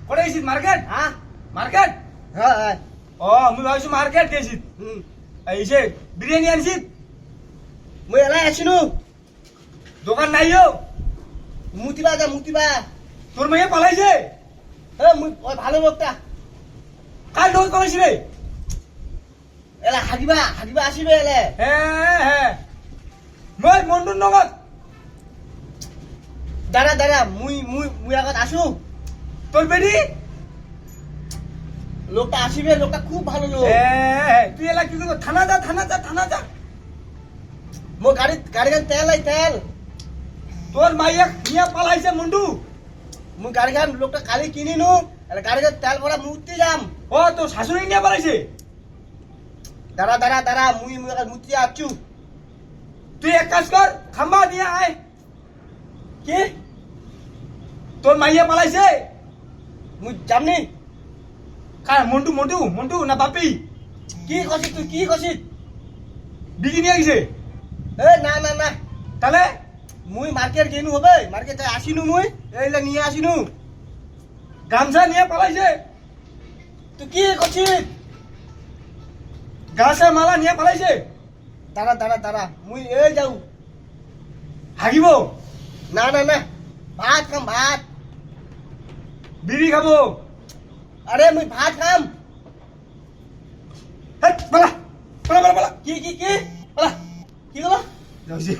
কোথায় গেছিস মার্কেট? হ্যাঁ মার্কেট? হ্যাঁ ও আমি ভাবছি মার্কেট গেছিস। এই যে বিরিয়ানি আনছিস? মই এলাই আছিনো দোকান নাইও? মুতিবা তোর মেয়ে পালাইছে? মুই ওই ভালো লোকটা কাল দোকান করেছি রে? এলা হাগিবা আসিবে এলে হ্যাঁ হ্যাঁ মই মন্টুর নগদ। দাঁড়া মুই আগত আসু তোর বেটি? লোকটা আসিবে লোকটা খুব ভালো লোক হ্যাঁ তুই এলা কি করবো? থানা যা। মোর গাড়িখান তেল তোর মাইয়া নিয়ে পালাইছে মন্টু। মুই গাড়িখান লোকটা কালি কিনিনু গাড়িখান তেল ভরা মুতি যাম ও তোর শাশুড়ি নিয়ে পালাইছে? দাঁড়া মুই আগত মুতি আছু তুই এক কাজ কর, খাম্বা নিয়ে আয়। কি তোর মাইয়া পালাইছে? মুই যামনি কার? মন্টু না বাপি? কি কছিস তুই কি কছিস বিকি নিয়ে গেছে? না তাহলে মুই মার্কেট গেনু হবে মার্কেটে আসিনু মুই এইলা নিয়ে আসিনু গামছা নিয়ে পালাইছে? তুই কি কছিস গাছের মালা নিয়ে পালাইছে? দাঁড়া মুই এই যাও হাগিব? না ভাত খাম ভাত বিড়ি খাবো? আরে মুই ভাত খাম হেট, পালা। কি পালা কি হলো যাচ্ছি।